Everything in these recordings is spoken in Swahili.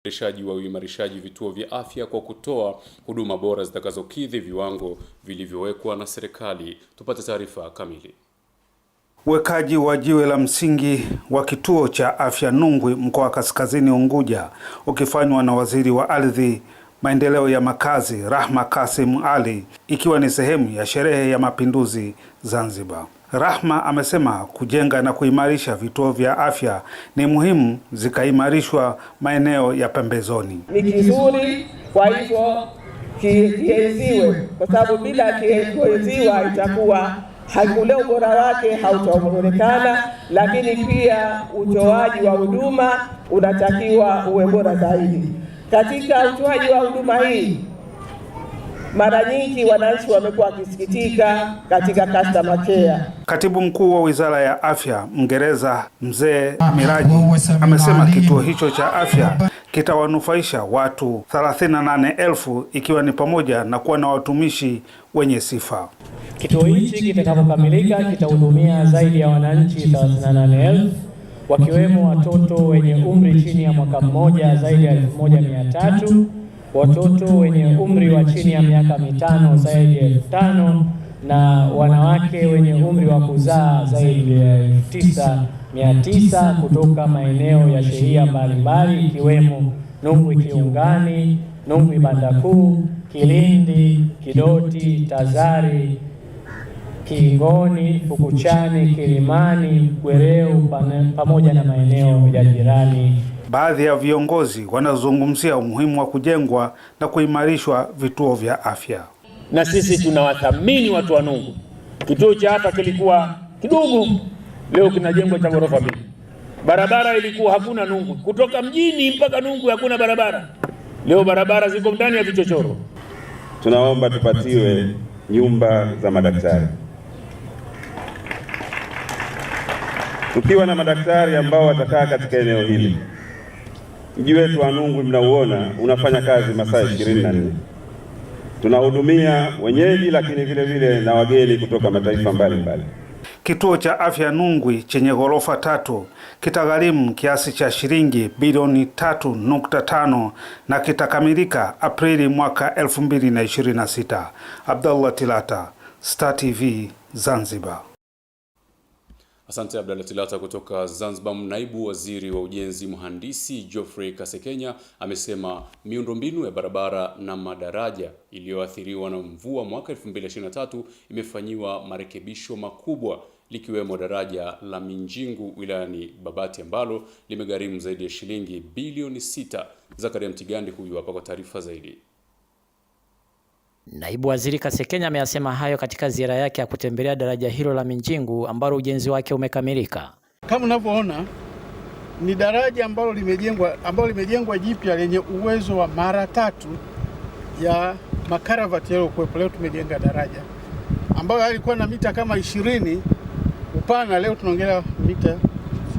Uimarishaji vituo vya afya kwa kutoa huduma bora zitakazokidhi viwango vilivyowekwa na serikali. Tupate taarifa kamili. Uwekaji wa jiwe la msingi wa kituo cha afya Nungwi mkoa wa Kaskazini Unguja ukifanywa na Waziri wa Ardhi, Maendeleo ya Makazi Rahma Kasim Ali, ikiwa ni sehemu ya sherehe ya Mapinduzi Zanzibar. Rahma amesema kujenga na kuimarisha vituo vya afya ni muhimu zikaimarishwa maeneo ya pembezoni. Ni kizuri, kwa hivyo kienziwe, kwa sababu bila kienziwa itakuwa hakule ubora wake hautaonekana, lakini pia utoaji wa huduma unatakiwa uwe bora zaidi. Katika utoaji wa huduma hii, mara nyingi wananchi wamekuwa wakisikitika katika customer care. Katibu Mkuu wa Wizara ya Afya Mngereza Mzee Miraji amesema kituo hicho cha afya kitawanufaisha watu 38,000 ikiwa ni pamoja na kuwa na watumishi wenye sifa. Kituo hichi kitakapokamilika kitahudumia zaidi ya wananchi 38,000 wakiwemo watoto wenye umri chini ya mwaka mmoja zaidi ya 1,300, watoto wenye umri wa chini ya miaka 5 zaidi ya 5,000 na wanawake wenye umri wa kuzaa zaidi ya 9,900 kutoka maeneo ya shehia mbalimbali ikiwemo Nungwi Kiungani, Nungwi Banda Kuu, Kilindi, Kidoti, Tazari, Kingoni, Fukuchani, Kilimani, Gwereu pamoja na maeneo ya jirani. Baadhi ya viongozi wanazungumzia umuhimu wa kujengwa na kuimarishwa vituo vya afya. Na sisi tunawathamini watu wa Nungwi. Kituo cha afya kilikuwa kidogo, leo kinajengwa cha ghorofa 2. Barabara ilikuwa hakuna Nungwi, kutoka mjini mpaka Nungwi hakuna barabara. Leo barabara ziko ndani ya vichochoro. Tunaomba tupatiwe nyumba za madaktari. Tukiwa na madaktari ambao watakaa katika eneo hili, mji wetu wa Nungwi mnauona unafanya kazi masaa 24. Tunahudumia wenyeji lakini vile vile na wageni kutoka mataifa mbalimbali. Kituo cha afya Nungwi chenye ghorofa 3 kitagharimu kiasi cha shilingi bilioni 3.5 na kitakamilika Aprili mwaka 2026. Abdallah Tilata, Star TV, Zanzibar. Asante Abdallah Tilata kutoka Zanzibar. Naibu Waziri wa Ujenzi Mhandisi Geoffrey Kasekenya amesema miundombinu ya barabara na madaraja iliyoathiriwa na mvua mwaka 2023 imefanyiwa marekebisho makubwa, likiwemo daraja la Minjingu wilayani Babati ambalo limegharimu zaidi ya shilingi bilioni 6. Zakaria Mtigandi huyu hapa kwa taarifa zaidi. Naibu Waziri Kasekenya ameyasema hayo katika ziara yake ya kutembelea daraja hilo la Minjingu ambalo ujenzi wake umekamilika. Kama unavyoona ni daraja ambalo limejengwa jipya lenye uwezo wa mara 3 ya makaravati yaliyokuwepo. Leo tumejenga daraja ambayo yalikuwa na mita kama 20 upana, leo tunaongelea mita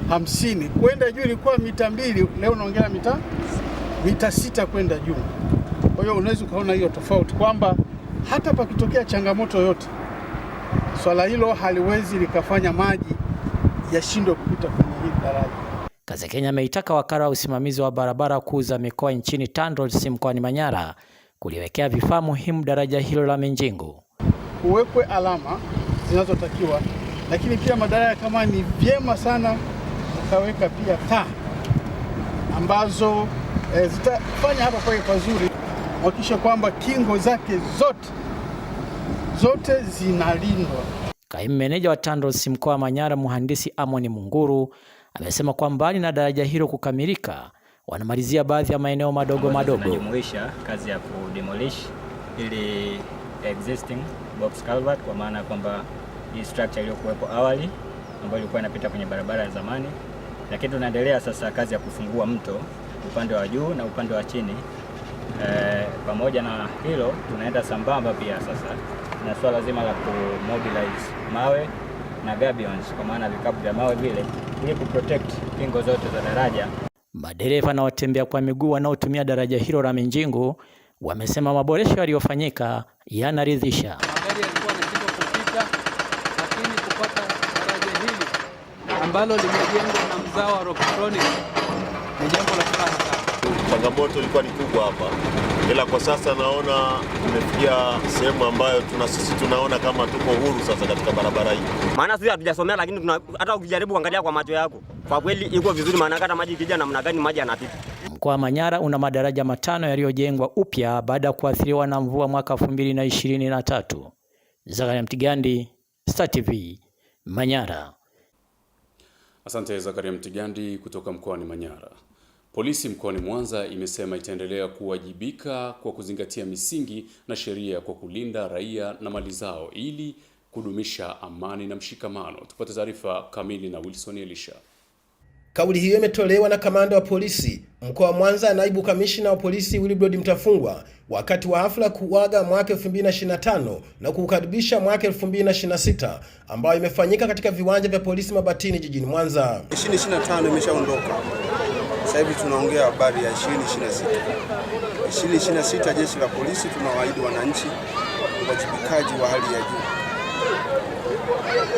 50. Kwenda juu ilikuwa mita 2, leo tunaongelea mita 6 kwenda juu. Kwa hiyo unaweza kuona hiyo tofauti kwamba hata pakitokea changamoto yote, swala hilo haliwezi likafanya maji yashindwe kupita kwenye hili daraja. Kasekenya ameitaka wakala wa usimamizi wa barabara kuu za mikoa nchini TANROADS mkoani Manyara kuliwekea vifaa muhimu daraja hilo la Minjingu. Kuwekwe alama zinazotakiwa, lakini pia madaraja kama ni vyema sana ukaweka pia taa ambazo zitafanya hapa pawe pazuri, hakikisha kwamba kingo zake zote zinalindwa. Kaimu meneja wa TANROADS mkoa wa Manyara Mhandisi Amoni Munguru amesema kwa mbali na daraja hilo kukamilika, wanamalizia baadhi ya maeneo madogo. Tunajumuisha kazi ya kudemolish ili existing box culvert, kwa maana kwamba hii structure iliyokuwepo awali ambayo ilikuwa inapita kwenye barabara ya zamani, lakini tunaendelea sasa kazi ya kufungua mto upande wa juu na upande wa chini. Pamoja na hilo tunaenda sambamba pia sasa na swala zima la kumobilize mawe na gabions, kwa maana vikapu vya mawe vile, ili kuprotect kingo zote za daraja. Madereva na watembea kwa miguu wanaotumia daraja hilo la Minjingu wamesema maboresho yaliyofanyika yanaridhisha. Magari yalikuwa yanashindwa kupita, lakini kupata daraja hili ambalo limejengwa na mzao wa Rocktronic ni jambo la furaha sana. changamoto ilikuwa ni kubwa hapa, ila kwa sasa naona tumefikia sehemu ambayo sisi tunaona kama tuko huru sasa katika barabara hii. Maana sisi hatujasomea, lakini hata ukijaribu kuangalia kwa macho yako kwa kweli iko vizuri, maana hata maji ikija namna gani maji yanapita. Mkoa wa Manyara una madaraja 5 yaliyojengwa upya baada ya kuathiriwa na mvua mwaka 2023. Zakaria Mtigandi, Star TV, Manyara. Asante Zakaria Mtigandi kutoka mkoani Manyara. Polisi mkoani Mwanza imesema itaendelea kuwajibika kwa kuzingatia misingi na sheria kwa kulinda raia na mali zao ili kudumisha amani na mshikamano. Tupate taarifa kamili na Wilson Elisha. Kauli hiyo imetolewa na kamanda wa polisi mkoa wa Mwanza, naibu kamishna wa polisi Wilbrod Mtafungwa wakati wa hafla kuaga mwaka 2025 na kukaribisha mwaka 2026 ambayo imefanyika katika viwanja vya polisi Mabatini jijini Mwanza. 2025 imeshaondoka. Sasa hivi tunaongea habari ya 2026. 2026 jeshi la polisi tunawaahidi wananchi uwajibikaji wa hali ya juu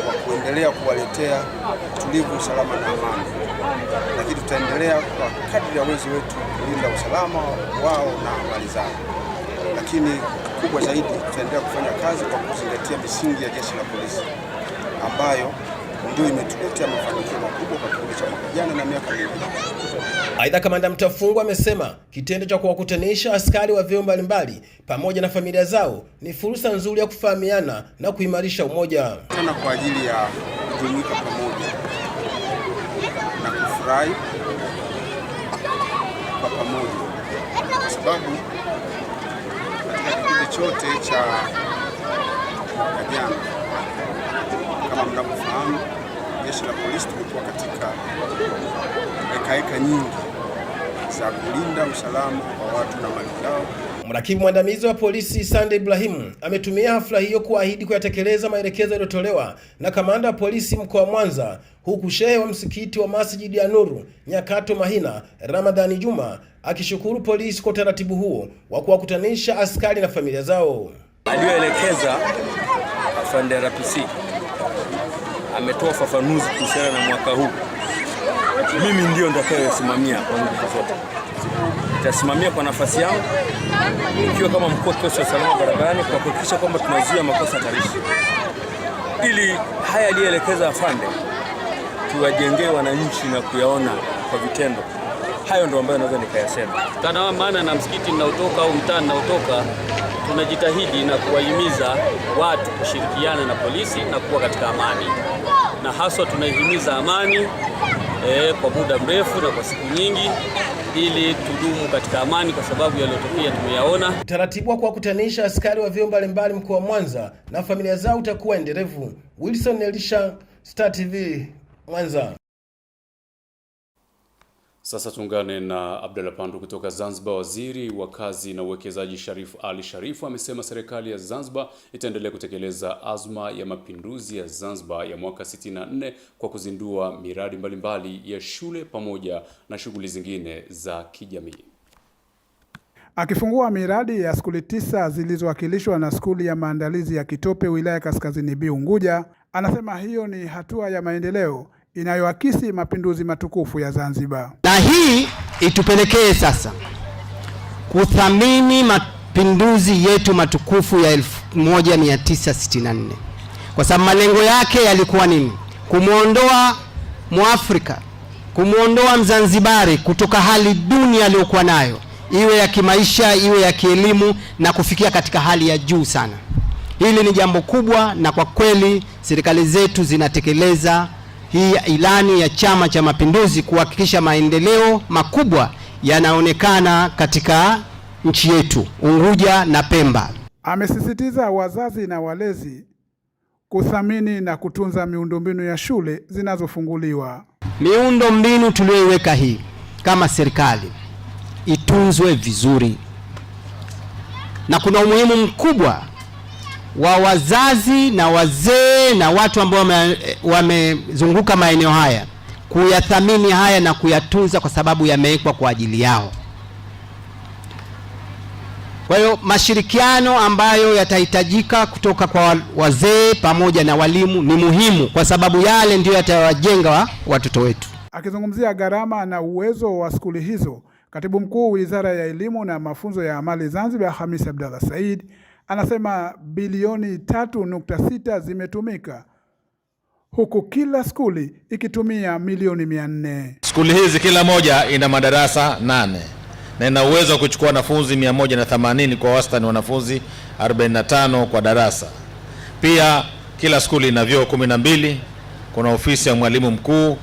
wa kuendelea kuwaletea utulivu, usalama na amani. Lakini tutaendelea kwa kadri ya uwezo wetu kulinda usalama wao na mali zao. Lakini kubwa zaidi tutaendelea kufanya kazi kwa kuzingatia misingi ya jeshi la polisi ambayo ndio imetuletea mafanikio makubwa kwa kipindi cha mwaka jana na miaka mingine. Aidha, kamanda Mtafungwa amesema kitendo cha kuwakutanisha askari wa vyeo mbalimbali pamoja na familia zao ni fursa nzuri ya kufahamiana na kuimarisha umoja. Tena kwa ajili ya kujumuika pamoja na kufurahi kwa pamoja, kwa sababu katika kipindi chote cha mwaka jana, kama mnavyofahamu, jeshi la polisi tumekuwa katika heka nyingi za kulinda usalama wa watu na mali zao. Mrakibu mwandamizi wa polisi Sunday Ibrahim ametumia hafla hiyo kuahidi kuyatekeleza maelekezo yaliyotolewa na kamanda wa polisi mkoa wa Mwanza, huku shehe wa msikiti wa Masjid ya Nuru Nyakato Mahina Ramadhani Juma akishukuru polisi kwa utaratibu huo wa kuwakutanisha askari na familia zao. Aliyoelekeza afande RPC ametoa ufafanuzi kuhusiana na mwaka huu. Mimi ndio nitakayesimamia kwa nguvu zote. Nitasimamia kwa nafasi yangu ikiwa kama mkuu wa kikosi cha usalama barabarani kwa kuhakikisha kwamba tunazuia makosa hatarishi. Ili haya aliyoelekeza afande tuwajengee wananchi na kuyaona kwa vitendo. Hayo ndio ambayo naweza nikayasema. Kana maana na msikiti ninaotoka au mtaa ninaotoka tunajitahidi na kuwahimiza watu kushirikiana na polisi na kuwa katika amani. Na haswa tunaihimiza amani kwa muda mrefu na kwa siku nyingi ili tudumu katika amani, kwa sababu yaliyotokea tumeyaona. Utaratibu wa kuwakutanisha askari wa vyeo mbalimbali mkoa wa Mwanza na familia zao utakuwa endelevu. Wilson Elisha, Star TV, Mwanza. Sasa tuungane na Abdalla Pandu kutoka Zanzibar. Waziri wa Kazi na Uwekezaji Sharif Ali Sharifu amesema serikali ya Zanzibar itaendelea kutekeleza azma ya mapinduzi ya Zanzibar ya mwaka 64 kwa kuzindua miradi mbalimbali ya shule pamoja na shughuli zingine za kijamii. Akifungua miradi ya skuli 9 zilizowakilishwa na skuli ya maandalizi ya Kitope wilaya Kaskazini B Unguja, anasema hiyo ni hatua ya maendeleo inayoakisi mapinduzi matukufu ya Zanzibar. Na hii itupelekee sasa kuthamini mapinduzi yetu matukufu ya 1964. Kwa sababu malengo yake yalikuwa nini? Kumuondoa Muafrika, kumuondoa Mzanzibari kutoka hali duni aliyokuwa nayo, iwe ya kimaisha, iwe ya kielimu, na kufikia katika hali ya juu sana. Hili ni jambo kubwa, na kwa kweli serikali zetu zinatekeleza hii ilani ya Chama cha Mapinduzi kuhakikisha maendeleo makubwa yanaonekana katika nchi yetu Unguja na Pemba. Amesisitiza wazazi na walezi kuthamini na kutunza miundombinu ya shule zinazofunguliwa. Miundombinu tuliyoiweka hii kama serikali itunzwe vizuri, na kuna umuhimu mkubwa wa wazazi na wazee na watu ambao wamezunguka maeneo haya kuyathamini haya na kuyatunza, kwa sababu yamewekwa kwa ajili yao. Kwa hiyo mashirikiano ambayo yatahitajika kutoka kwa wazee pamoja na walimu ni muhimu, kwa sababu yale ndio yatawajenga watoto wetu. Akizungumzia gharama na uwezo wa skuli hizo Katibu Mkuu Wizara ya Elimu na Mafunzo ya Amali Zanzibar, Hamis Abdalla Said, anasema bilioni 3.6 zimetumika, huku kila skuli ikitumia milioni 400. Skuli hizi kila moja ina madarasa 8 na ina uwezo wa kuchukua wanafunzi 180 kwa wastani wanafunzi 45 kwa darasa. Pia kila skuli ina vyoo 12, kuna ofisi ya mwalimu mkuu,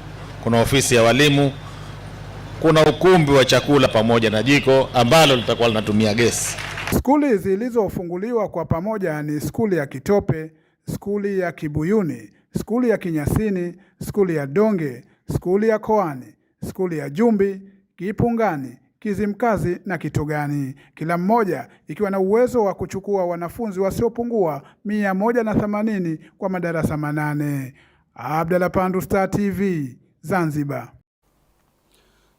kuna ofisi ya walimu, kuna ukumbi wa chakula pamoja na jiko ambalo litakuwa linatumia gesi. Skuli zilizofunguliwa kwa pamoja ni skuli ya Kitope, skuli ya Kibuyuni, skuli ya Kinyasini, skuli ya Donge, skuli ya Koani, skuli ya Jumbi, Kipungani, Kizimkazi na Kitogani, kila mmoja ikiwa na uwezo wa kuchukua wanafunzi wasiopungua 180 kwa madarasa 8. Abdalla Pandu, Star TV, Zanzibar.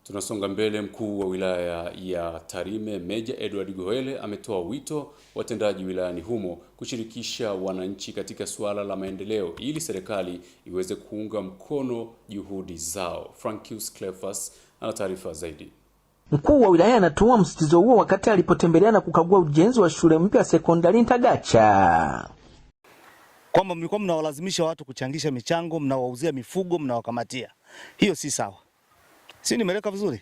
Tunasonga mbele. Mkuu wa wilaya ya Tarime Meja Edward Goele ametoa wito watendaji wilayani humo kushirikisha wananchi katika suala la maendeleo ili serikali iweze kuunga mkono juhudi zao. Frankius Cleophas ana taarifa zaidi. Mkuu wa wilaya anatoa msitizo huo wakati alipotembelea na kukagua ujenzi wa shule mpya ya sekondari Ntagacha. Kwamba mlikuwa mnawalazimisha watu kuchangisha michango, mnawauzia mifugo, mnawakamatia. Hiyo si sawa. Si nimeleka vizuri?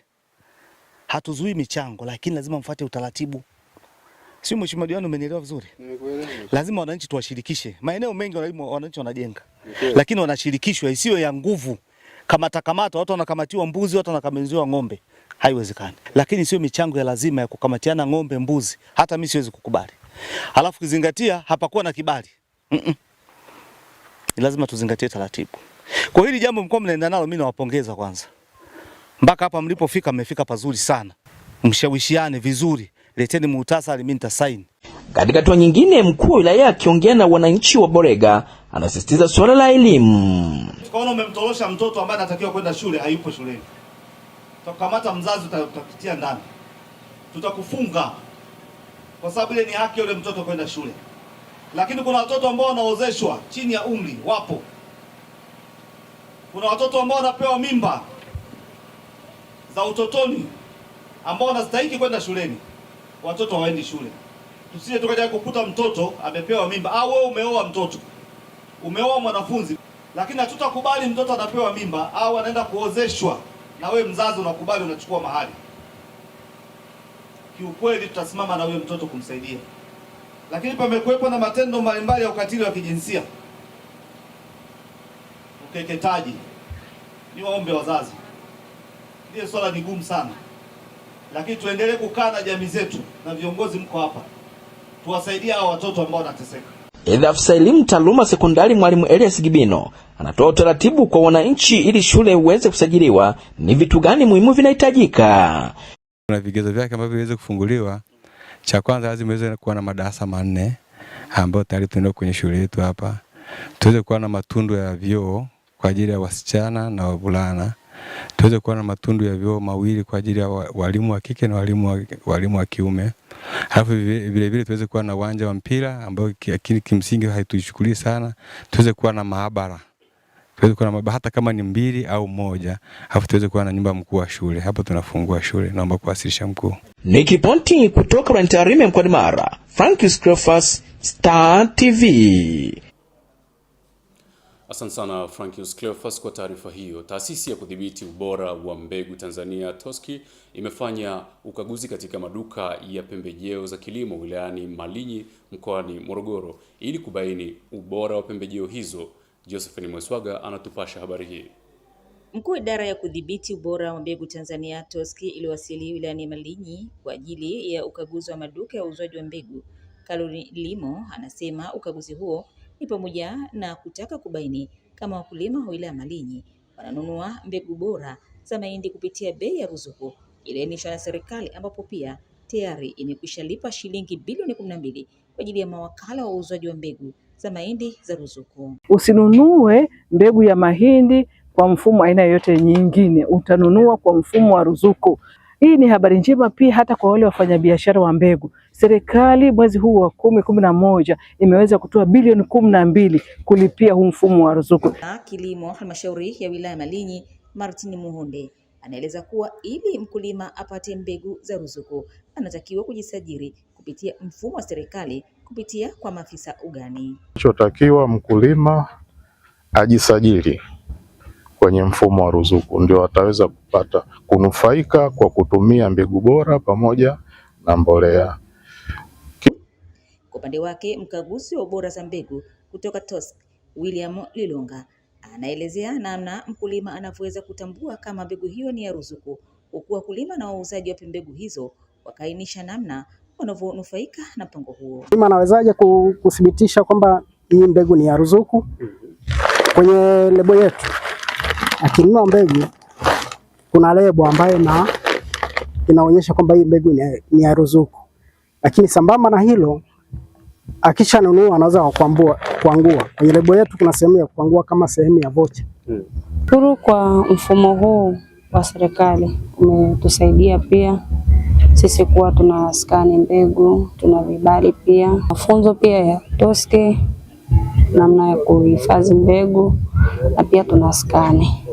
Hatuzuii michango, lakini lazima mfuate utaratibu. Si mheshimiwa diwani, umenielewa vizuri? Nimekuelewa. Lazima wananchi tuwashirikishe. Maeneo mengi wananchi wanajenga. Okay. Lakini wanashirikishwa, isiwe ya nguvu. Kamata watu wanakamatiwa mbuzi, watu wanakamatiwa ng'ombe. Haiwezekani. Lakini sio michango ya lazima ya kukamatiana ng'ombe, mbuzi. Hata mimi siwezi kukubali. Alafu kizingatia hapakuwa na kibali. Lazima tuzingatie taratibu. Kwa hili jambo mko mnaenda nalo, mimi nawapongeza kwanza. Mpaka hapa mlipofika mmefika pazuri sana. Mshawishiane vizuri. Leteni muhtasari, mimi nitasaini. Katika hatua nyingine, mkuu wa wilaya akiongea na wananchi wa Borega anasisitiza suala la elimu. Tukaona umemtorosha mtoto ambaye anatakiwa kwenda shule, hayupo shuleni. Tutakamata mzazi, tutakutia ndani. Tutakufunga. Kwa sababu ile ni haki yule mtoto kwenda shule. Lakini kuna watoto ambao wanaozeshwa chini ya umri, wapo. Kuna watoto ambao wanapewa mimba za utotoni ambao wanastahili kwenda shuleni. Watoto hawaendi shule. Tusije tukaja kukuta mtoto amepewa mimba au wewe umeoa mtoto. Umeoa mwanafunzi, lakini hatutakubali mtoto anapewa mimba au anaenda kuozeshwa na wewe mzazi unakubali, unachukua mahali. Kiukweli tutasimama na wewe mtoto kumsaidia. Lakini pamekuwepo na matendo mbalimbali ya ukatili wa kijinsia. Ukeketaji. Ni waombe wazazi. Ndio swala ni gumu sana. Lakini tuendelee kukaa na jamii zetu na viongozi mko hapa. Tuwasaidie hao watoto ambao wanateseka. Afisa elimu taaluma sekondari Mwalimu Elias Gibino anatoa utaratibu kwa wananchi ili shule iweze kusajiliwa. Ni vitu gani muhimu vinahitajika? Kuna vigezo vyake ambavyo viweze kufunguliwa. Cha kwanza lazima iweze kuwa na madarasa 4 ambayo tayari tunaenda kwenye shule yetu hapa. Tuweze kuwa na matundu ya vyoo kwa ajili ya wasichana na wavulana. Tuweze kuwa na matundu ya vyoo mawili kwa ajili ya walimu wa kike na walimu wa kiume. Halafu vile vile tuweze kuwa na uwanja wa mpira ambao kimsingi haituchukulii sana. Tuweze kuwa na maabara. Tuweze kuwa na maabara hata kama ni 2 au 1. Halafu tuweze kuwa na nyumba mkuu wa shule. Hapo tunafungua shule. Naomba kuwasilisha mkuu. Nikiponti kutoka Tarime mkoani Mara. Frankius Cleophas, Star TV. Asante sana Frankius Cleophas kwa taarifa hiyo. Taasisi ya kudhibiti ubora wa mbegu Tanzania TOSCI imefanya ukaguzi katika maduka ya pembejeo za kilimo wilayani Malinyi mkoani Morogoro ili kubaini ubora wa pembejeo hizo. Josephine Mweswaga anatupasha habari hii. Mkuu wa idara ya kudhibiti ubora wa mbegu Tanzania TOSCI iliwasili wilayani Malinyi kwa ajili ya ukaguzi wa maduka ya uuzaji wa mbegu. Kalori Limo anasema ukaguzi huo ni pamoja na kutaka kubaini kama wakulima wa wilaya Malinyi wananunua mbegu bora za mahindi kupitia bei ya ruzuku iliyoainishwa na serikali, ambapo pia tayari imekwisha lipa shilingi bilioni 12 kwa ajili ya mawakala wa uuzaji wa mbegu za mahindi za ruzuku. Usinunue mbegu ya mahindi kwa mfumo aina yoyote nyingine, utanunua kwa mfumo wa ruzuku. Hii ni habari njema pia hata kwa wale wafanyabiashara wa mbegu. Serikali mwezi huu wa 10/11 imeweza kutoa bilioni 12 kulipia huu mfumo wa ruzuku. Kilimo halmashauri ya wilaya Malinyi Martin Muhonde anaeleza kuwa ili mkulima apate mbegu za ruzuku anatakiwa kujisajili kupitia mfumo wa serikali kupitia kwa maafisa ugani. Kinachotakiwa mkulima ajisajili kwenye mfumo wa ruzuku ndio ataweza kupata kunufaika kwa kutumia mbegu bora pamoja na mbolea. Kwa upande wake, mkaguzi wa ubora za mbegu kutoka TOSC William Lilonga anaelezea namna mkulima anavyoweza kutambua kama mbegu hiyo ni ya ruzuku, huku wakulima na wauzaji wa mbegu hizo wakaainisha namna wanavyonufaika na mpango huo. Mkulima anawezaje kuthibitisha kwamba hii mbegu ni ya ruzuku? Kwenye lebo yetu akinunua mbegu kuna lebo ambayo inaonyesha kwamba hii mbegu ni ya ruzuku, lakini sambamba na hilo akishanunua anaweza kuangua. Kwenye lebo yetu kuna sehemu ya kuangua kama sehemu ya vocha. Shukuru kwa mfumo huu wa serikali umetusaidia pia sisi kuwa tuna skani mbegu, tuna vibali pia, mafunzo pia ya TOSC namna ya kuhifadhi mbegu na pia tuna skani.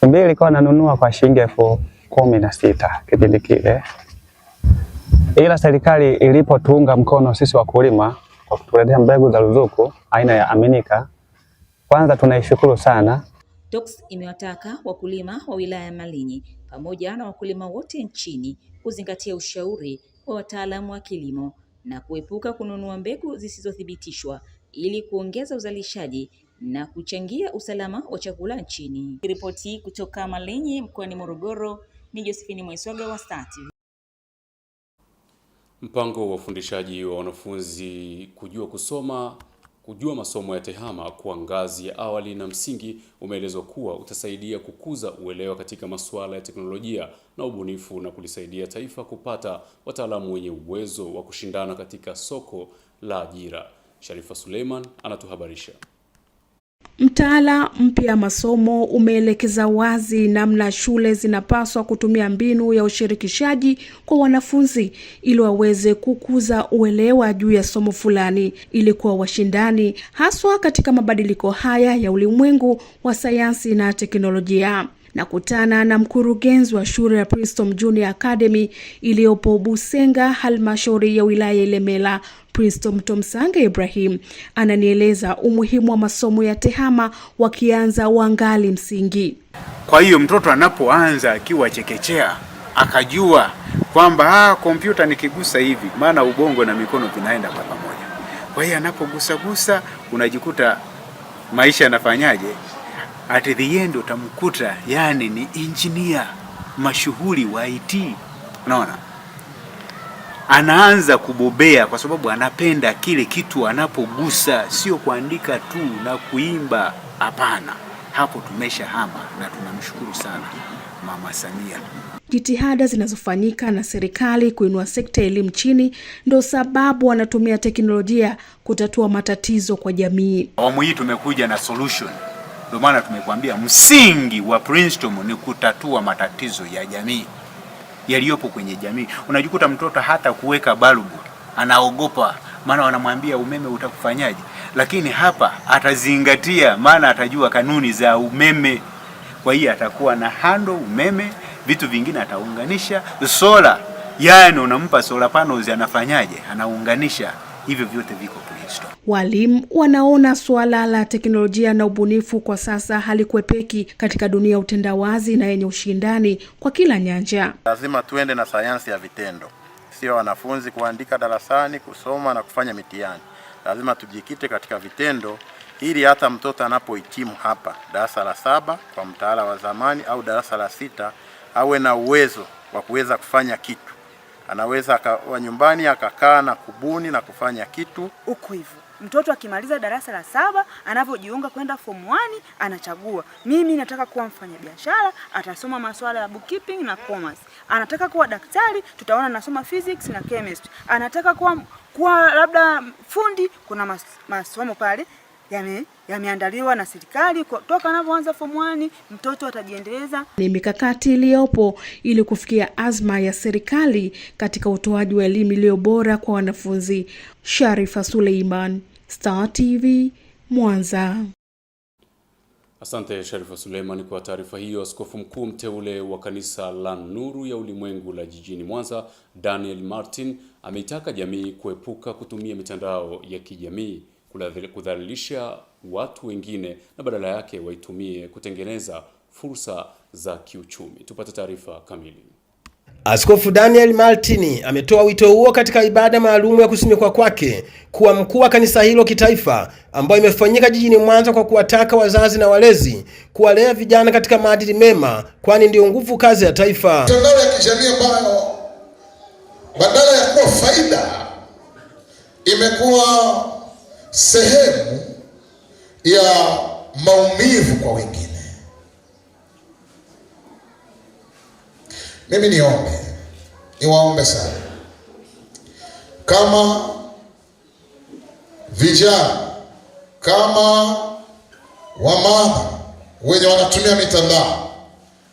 Mbegu ilikuwa nanunua kwa shilingi 16,000 kipindi kile, ila serikali ilipotuunga mkono sisi wakulima kwa kutuletea mbegu za ruzuku aina ya Aminika, kwanza tunaishukuru sana. TOSC imewataka wakulima wa wilaya ya Malinyi pamoja na wakulima wote nchini kuzingatia ushauri wa wataalamu wa kilimo na kuepuka kununua mbegu zisizothibitishwa ili kuongeza uzalishaji na kuchangia usalama wa chakula nchini. Ripoti kutoka Malinyi mkoani Morogoro ni Josephine Mwesoga wa Star TV. Mpango wa ufundishaji wa wanafunzi kujua masomo ya tehama kwa ngazi ya awali na msingi umeelezwa kuwa utasaidia kukuza uelewa katika masuala ya teknolojia na ubunifu na kulisaidia taifa kupata wataalamu wenye uwezo wa kushindana katika soko la ajira. Sharifa Suleiman anatuhabarisha. Mtaala mpya masomo umeelekeza wazi namna shule zinapaswa kutumia mbinu ya ushirikishaji kwa wanafunzi ili waweze kukuza uelewa juu ya somo fulani ili kuwa washindani haswa katika mabadiliko haya ya ulimwengu wa sayansi na teknolojia. Nakutana na mkurugenzi wa shule ya Princeton Junior Academy iliyopo Busenga, halmashauri ya wilaya Ilemela, Princeton Tomsanga Ibrahim. Ananieleza umuhimu wa masomo ya tehama wakianza wangali msingi. Kwa hiyo mtoto anapoanza akiwa chekechea akajua kwamba kompyuta nikigusa hivi, maana ubongo na mikono vinaenda kwa pamoja. Kwa hiyo anapogusa unajikuta maisha yanafanyaje? At the end utamkuta yani ni engineer mashuhuri wa IT. Unaona? Anaanza kubobea kwa sababu anapenda kile kitu anapogusa, sio kuandika tu na kuimba, hapana. Hapo tumeshahama na tunamshukuru sana Mama Samia. Jitihada zinazofanyika na serikali kuinua sekta ya elimu nchini ndio sababu wanatumia teknolojia kutatua matatizo kwa jamii. Awamu hii tumekuja na solution. Ndio maana tumekuambia msingi wa Princeton ni kutatua matatizo ya jamii yaliyopo kwenye jamii. Unajikuta mtoto hata kuweka balbu anaogopa, maana wanamwambia umeme utakufanyaje, lakini hapa atazingatia, maana atajua kanuni za umeme. Kwa hiyo atakuwa na handle umeme, vitu vingine ataunganisha. Sola, yani unampa solar panels, anafanyaje? Anaunganisha. Hivyo vyote viko Princeton. Walimu wanaona suala la teknolojia na ubunifu kwa sasa halikuepeki katika dunia ya utendawazi na yenye ushindani kwa kila nyanja. Lazima tuende na sayansi ya vitendo. Sio wanafunzi kuandika darasani, kusoma na kufanya mitihani. Lazima tujikite katika vitendo ili hata mtoto anapohitimu hapa darasa la 7 kwa mtaala wa zamani au darasa la 6 awe na uwezo wa kuweza kufanya kitu. Anaweza akawa nyumbani akakaa na kubuni na kufanya kitu. Uko hivyo. Mtoto akimaliza darasa la 7 anapojiunga kwenda form 1 anachagua. Mimi nataka kuwa mfanyabiashara, atasoma masuala ya bookkeeping na commerce. Anataka kuwa daktari, tutaona anasoma physics na chemistry. Anataka kuwa labda fundi, kuna masomo pale yameandaliwa na serikali. Kutoka anapoanza form 1 mtoto atajiendeleza. Ni mikakati iliyopo ili kufikia azma ya serikali katika utoaji wa elimu iliyo bora kwa wanafunzi. Sharifa Suleiman, Star TV, Mwanza. Asante Sharifa Suleiman kwa taarifa hiyo. Askofu mkuu mteule wa kanisa la Nuru ya Ulimwengu la jijini Mwanza, Daniel Martin, ameitaka jamii kuepuka kutumia mitandao ya kijamii kudhalilisha watu wengine na badala yake waitumie kutengeneza fursa za kiuchumi. Tupate taarifa kamili. Askofu Daniel Martin ametoa wito huo katika ibada maalum ya kusimikwa kwake kuwa mkuu wa kanisa hilo kitaifa ambayo imefanyika jijini Mwanza, kwa kuwataka wazazi na walezi kuwalea vijana katika maadili mema, kwani ndio nguvu kazi ya taifa. Mitandao ya kijamii ambayo badala ya kuwa faida imekuwa sehemu ya maumivu kwa wengine. Mimi niwaombe sana, kama vijana, kama wamama wenye wanatumia mitandao,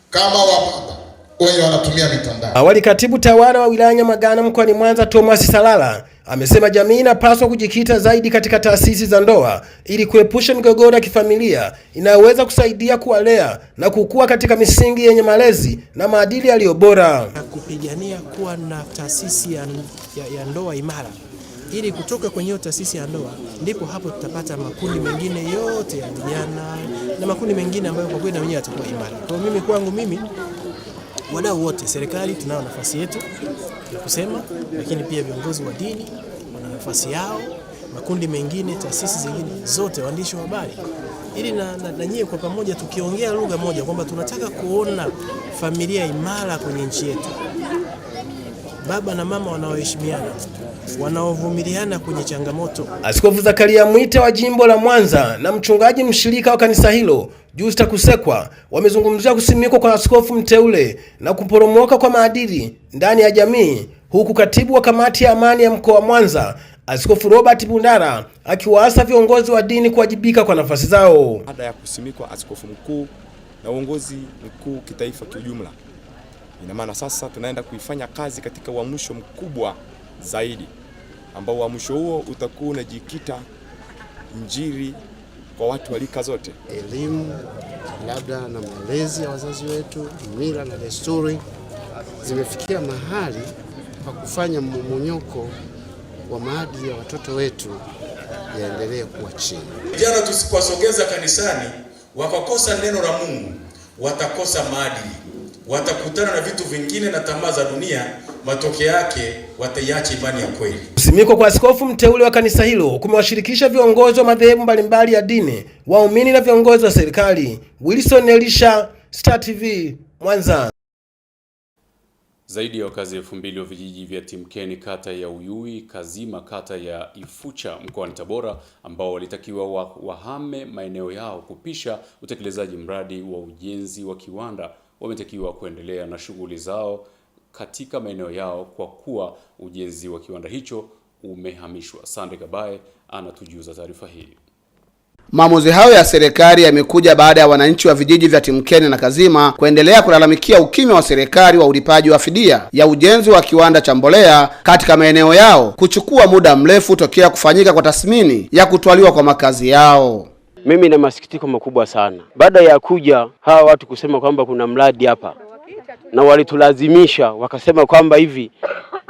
kama wababa wenye wanatumia mitandao. Awali katibu tawala wa wilaya Nyamagana mkoani Mwanza, Thomas Salala, amesema jamii inapaswa kujikita zaidi katika taasisi za ndoa ili kuepusha migogoro ya kifamilia inayoweza kusaidia kuwalea na kukua katika misingi yenye malezi na maadili yaliyo bora. Kupigania kuwa na taasisi ya ndoa imara, ili kutoka kwenye hiyo taasisi ya ndoa ndipo hapo tutapata makundi mengine yote ya vijana na makundi mengine ambayo kwa kweli na wenyewe yatakuwa imara. Kwa mimi kwangu mimi, wadau wote, serikali tunayo nafasi yetu ya kusema, lakini pia viongozi wa dini wana nafasi yao, makundi mengine, taasisi zingine zote, waandishi wa habari, ili na nyie kwa pamoja tukiongea lugha moja kwamba tunataka kuona familia imara kwenye nchi yetu, baba na mama wanaoheshimiana, wanaovumiliana kwenye changamoto. Askofu Zakaria Mwita wa jimbo la Mwanza na mchungaji mshirika wa kanisa hilo Justa Kusekwa wamezungumzia kusimikwa kwa askofu mteule na kuporomoka kwa maadili ndani ya jamii, huku katibu wa kamati ya amani ya mkoa wa Mwanza Askofu Robert Bundara akiwaasa viongozi wa dini kuwajibika kwa nafasi zao. Baada ya kusimikwa askofu mkuu na uongozi mkuu kitaifa kiujumla, ina maana sasa tunaenda kuifanya kazi katika uamsho mkubwa zaidi, ambao uamsho huo utakuwa unajikita Injili kwa watu wa rika zote. Elimu labda na malezi ya wazazi wetu, mila na desturi zimefikia mahali pa kufanya mmomonyoko wa maadili ya watoto wetu yaendelee kuwa chini. Vijana tusipowasogeza kanisani wakakosa neno la Mungu, watakosa maadili, watakutana na vitu vingine na tamaa za dunia, matokeo yake wataiacha imani ya kweli. Kusimikwa kwa askofu mteule wa kanisa hilo kumewashirikisha viongozi wa madhehebu mbalimbali ya dini, waumini na viongozi wa serikali. Wilson Elisha, Star TV, Mwanza. Zaidi ya wakazi 2000 wa vijiji vya Timkeni kata ya Uyui, Kazima kata ya Ifucha mkoani Tabora, ambao walitakiwa wahame maeneo yao kupisha utekelezaji mradi wa ujenzi wa kiwanda, wametakiwa kuendelea na shughuli zao katika maeneo yao kwa kuwa ujenzi wa kiwanda hicho umehamishwa. Sande Kabaye anatujuza taarifa hii. Maamuzi hayo ya serikali yamekuja baada ya wananchi wa vijiji vya Timkeni na Kazima kuendelea kulalamikia ukimya wa serikali wa ulipaji wa fidia ya ujenzi wa kiwanda cha mbolea katika maeneo yao kuchukua muda mrefu tokea kufanyika kwa tathmini ya kutwaliwa kwa makazi yao. Mimi na masikitiko makubwa sana baada ya kuja hawa watu kusema kwamba kuna mradi hapa, na walitulazimisha wakasema kwamba hivi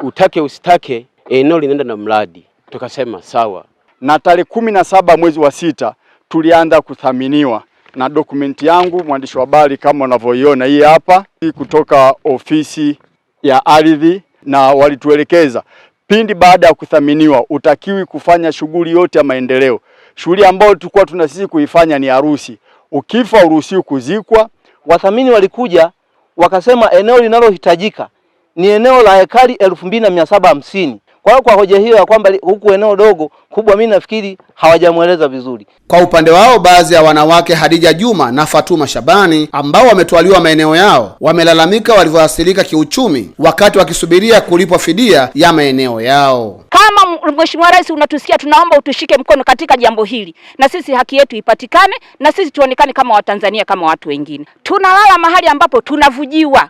utake usitake eneo linaenda na mradi. Tukasema sawa, na tarehe 17 mwezi wa 6 tulianza kuthaminiwa, na dokumenti yangu mwandishi wa habari kama unavyoiona hii hapa, kutoka ofisi ya ardhi, na walituelekeza pindi baada ya kuthaminiwa utakiwi kufanya shughuli yote ya maendeleo. Shughuli ambayo tulikuwa tuna sisi kuifanya ni harusi. Ukifa uruhusiwi kuzikwa. Wathamini walikuja wakasema eneo linalohitajika ni eneo la ekari 2750. Kwa hiyo kwa hoja hiyo ya kwamba huku eneo dogo kubwa, mimi nafikiri hawajamueleza vizuri. Kwa upande wao, baadhi ya wanawake Hadija Juma na Fatuma Shabani ambao wametwaliwa maeneo yao wamelalamika walivyoathirika kiuchumi wakati wakisubiria kulipwa fidia ya maeneo yao. Kama Mheshimiwa Rais unatusikia, tunaomba utushike mkono katika jambo hili, na sisi haki yetu ipatikane, na sisi tuonekane kama Watanzania kama watu wengine. Tunalala mahali ambapo tunavujiwa.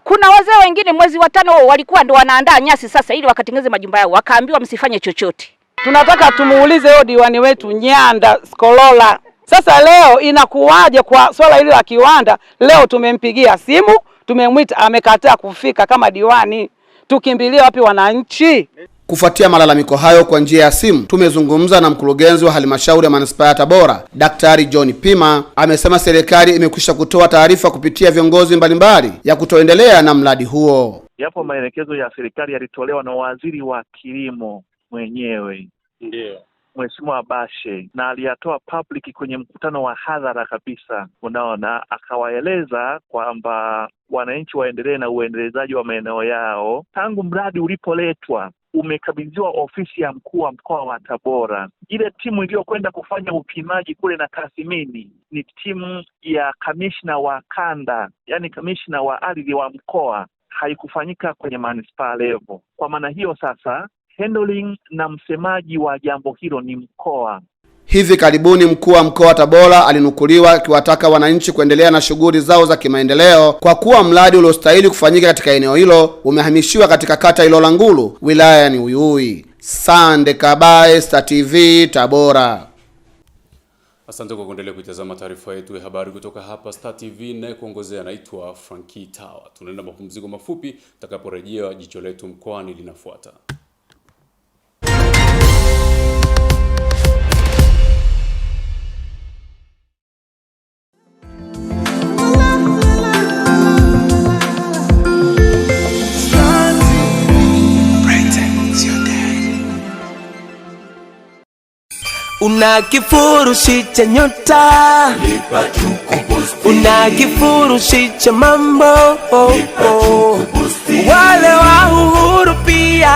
Kuna wazee wengine mwezi wa 5 walikuwa ndo wanaandaa nyasi sasa ili wakatengeze majumba yao, wakaambiwa msifanye chochote. Tunataka tumuulize huyo diwani wetu Nyanda Skolola Sasa leo inakuwaje kwa swala hili la kiwanda? Leo tumempigia simu, tumemwita, amekataa kufika kama diwani. Tukimbilie wapi wananchi? Kufuatia malalamiko hayo kwa njia ya simu, tumezungumza na mkurugenzi wa halmashauri ya manispaa ya Tabora, Daktari John Pima. Amesema serikali imekwisha kutoa taarifa kupitia viongozi mbalimbali ya kutoendelea na mradi huo. Yapo maelekezo ya serikali yalitolewa na waziri wa kilimo mwenyewe, ndio Mheshimiwa Bashe, na aliyatoa public kwenye mkutano wa hadhara kabisa. Unaona, akawaeleza kwamba wananchi waendelee na uendelezaji wa maeneo yao. Tangu mradi ulipoletwa umekabidhiwa ofisi ya mkuu wa mkoa wa Tabora. Ile timu iliyokwenda kufanya upimaji kule na tathmini ni timu ya kamishna wa kanda, yani kamishna wa ardhi wa mkoa, haikufanyika kwenye manispaa level. Kwa maana hiyo sasa handling na msemaji wa jambo hilo ni mkoa. Hivi karibuni mkuu wa mkoa wa Tabora alinukuliwa akiwataka wananchi kuendelea na shughuli zao za kimaendeleo kwa kuwa mradi uliostahili kufanyika katika eneo hilo umehamishiwa katika kata Ilola Ngulu, wilaya ni Uyui. Sande Kabaye, Star TV, Tabora. Asante kwa kuendelea kutazama taarifa yetu ya habari kutoka hapa Star TV, na kuongozea naitwa Frankie Tower. Tunaenda mapumziko mafupi, tutakaporejea jicho letu mkoani linafuata. Una kifurushi cha nyota, lipa tukubusti. Una kifurushi cha mambo, lipa tukubusti. Wale wa Uhuru pia,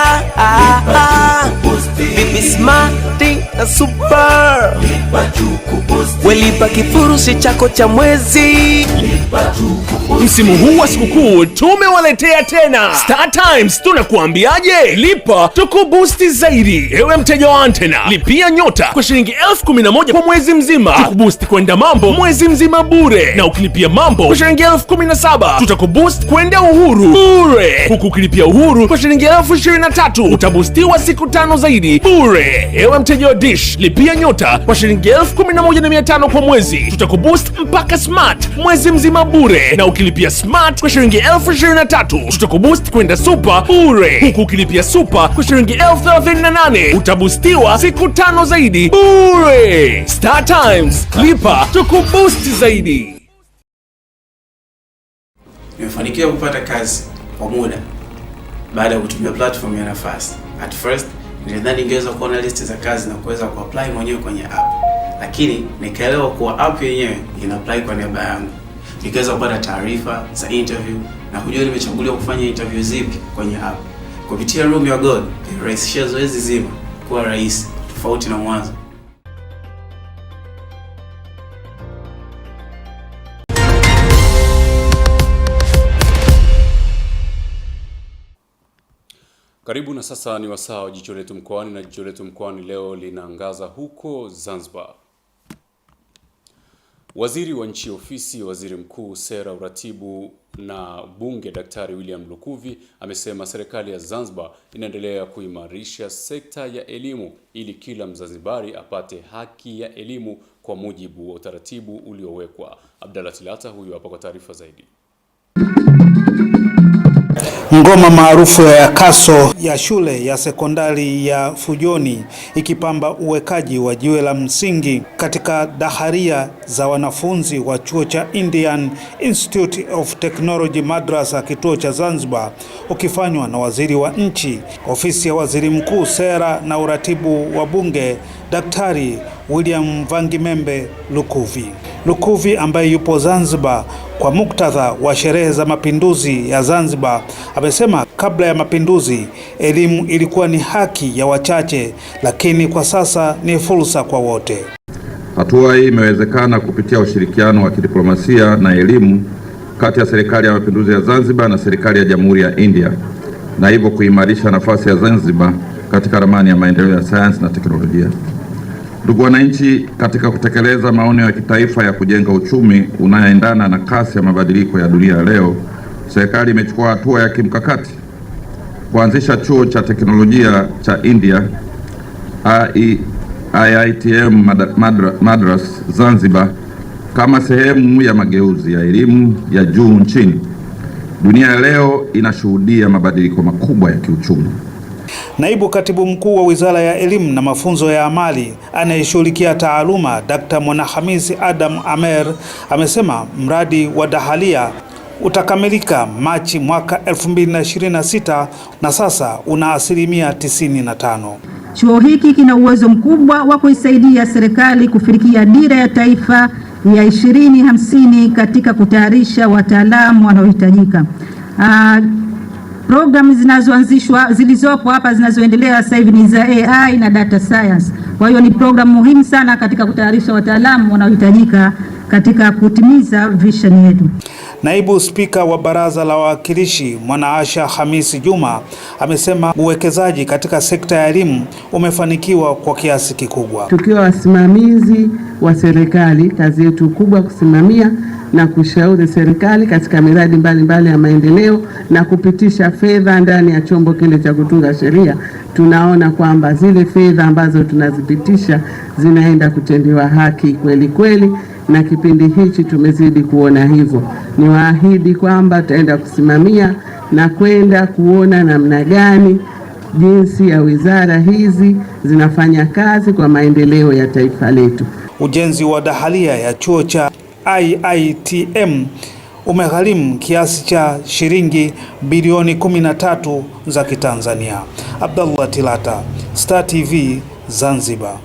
Bibi Smarty na Super, lipa tukubusti. Welipa kifurushi chako cha mwezi, lipa tukubusti. Msimu huu wa sikukuu tumewaletea tena Star Times. Tunakuambiaje? Lipa tukubusti zaidi. Ewe mteja wa antena, lipia nyota kwa shilingi 11,000 kwa mwezi mzima, tukubusti kwenda mambo mwezi mzima bure, na ukilipia mambo kwa shilingi 17,000 tutakuboost kwenda Uhuru bure. Huku ukilipia Uhuru kwa shilingi 23,000 utabustiwa siku 5 zaidi bure. Ewe mteja wa Dish, lipia nyota kwa shilingi 11,500 kwa mwezi, tutakuboost mpaka Smart mwezi mzima bure, na ukilipia Smart kwa shilingi 23,000 tutakuboost kwenda Super bure. Huku ukilipia Super kwa shilingi 38,000 utabustiwa siku 5 zaidi bure. Star Times, lipa tukuboost zaidi. Nimefanikiwa kupata kazi kwa muda baada ya kutumia platform ya Nafasi. At first nilidhani ningeweza kuona listi za kazi na kuweza kuapply mwenyewe kwenye app, lakini nikaelewa kuwa app yenyewe ina apply kwa niaba yangu. Nikaweza kupata taarifa za interview na kujua nimechaguliwa kufanya interview zipi kwenye app. Kupitia Room ya God ilirahisisha zoezi zima kuwa rahisi tofauti na mwanzo. Karibu, na sasa ni wasaa wa jicho letu mkoani, na jicho letu mkoani leo linaangaza huko Zanzibar. Waziri wa Nchi Ofisi Waziri Mkuu, Sera, Uratibu na Bunge, Daktari William Lukuvi amesema serikali ya Zanzibar inaendelea kuimarisha sekta ya elimu ili kila Mzanzibari apate haki ya elimu kwa mujibu wa utaratibu uliowekwa. Abdalla Tilata huyu hapa kwa taarifa zaidi. Ngoma maarufu ya Yakaso ya shule ya sekondari ya Fujoni ikipamba uwekaji wa jiwe la msingi katika daharia za wanafunzi wa chuo cha Indian Institute of Technology Madrasa kituo cha Zanzibar, ukifanywa na waziri wa nchi ofisi ya waziri mkuu, sera na uratibu wa bunge, Daktari William Vangimembe Lukuvi. Lukuvi ambaye yupo Zanzibar kwa muktadha wa sherehe za mapinduzi ya Zanzibar amesema kabla ya mapinduzi elimu ilikuwa ni haki ya wachache, lakini kwa sasa ni fursa kwa wote. Hatua hii imewezekana kupitia ushirikiano wa kidiplomasia na elimu kati ya serikali ya mapinduzi ya Zanzibar na serikali ya Jamhuri ya India, na hivyo kuimarisha nafasi ya Zanzibar katika ramani ya maendeleo ya sayansi na teknolojia. Ndugu wananchi, katika kutekeleza maono ya kitaifa ya kujenga uchumi unaoendana na kasi ya mabadiliko ya dunia leo, serikali imechukua hatua ya kimkakati kuanzisha chuo cha teknolojia cha India IITM Madras Zanzibar kama sehemu ya mageuzi ya elimu ya juu nchini. Dunia ya leo inashuhudia mabadiliko makubwa ya kiuchumi. Naibu Katibu Mkuu wa Wizara ya Elimu na Mafunzo ya Amali anayeshughulikia taaluma Dr. Mwanahamisi Adam Amer amesema mradi wa dahalia utakamilika Machi mwaka 2026 na sasa una 95%. Chuo hiki kina uwezo mkubwa wa kuisaidia serikali kufikia dira ya taifa ya 2050 katika kutayarisha wataalamu wanaohitajika. Programu zilizopo hapa zinazoendelea sasa hivi ni za AI na data science. Kwa hiyo ni programu muhimu sana katika kutayarisha wataalamu wanaohitajika katika kutimiza vision yetu. Naibu Spika wa Baraza la Wawakilishi Mwanaasha Hamisi Juma amesema uwekezaji katika sekta ya elimu umefanikiwa kwa kiasi kikubwa. Tukiwa wasimamizi wa serikali, kazi yetu kubwa kusimamia na kushauri serikali katika miradi mbalimbali ya maendeleo na kupitisha fedha ndani ya chombo kile cha kutunga sheria. Tunaona kwamba zile fedha ambazo tunazipitisha zinaenda kutendewa haki kweli kweli, na kipindi hichi tumezidi kuona hivyo. Niwaahidi kwamba tutaenda kusimamia na kwenda kuona namna gani jinsi ya wizara hizi zinafanya kazi kwa maendeleo ya taifa letu. Ujenzi wa dahalia ya chuo cha IITM umegharimu kiasi cha shilingi bilioni 13 za Kitanzania. Abdallah Tilata, Star TV, Zanzibar.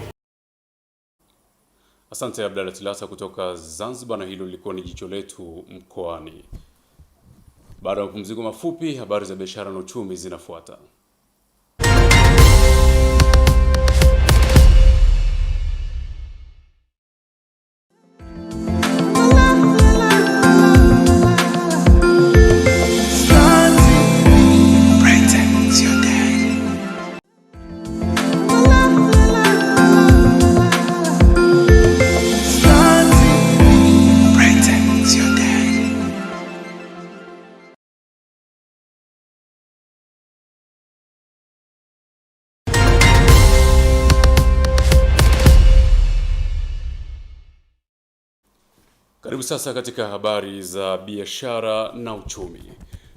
Asante Abdallah Tilata kutoka Zanzibar, na hilo lilikuwa ni jicho letu mkoani. Baada ya mapumziko mafupi, habari za biashara na uchumi zinafuata. Karibu sasa katika habari za biashara na uchumi.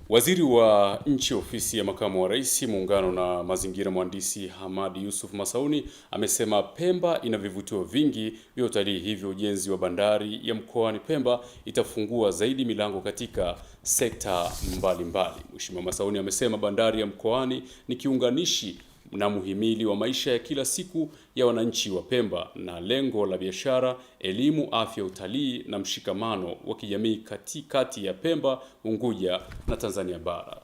Waziri wa Nchi Ofisi ya Makamu wa Rais, Muungano na Mazingira, Mhandisi Hamad Yusuf Masauni amesema Pemba ina vivutio vingi vya utalii, hivyo ujenzi wa bandari ya mkoani Pemba itafungua zaidi milango katika sekta mbalimbali. Mheshimiwa Masauni amesema bandari ya mkoani ni kiunganishi na muhimili wa maisha ya kila siku ya wananchi wa Pemba na lengo la biashara, elimu, afya, utalii na mshikamano wa kijamii kati ya Pemba, Unguja na Tanzania bara.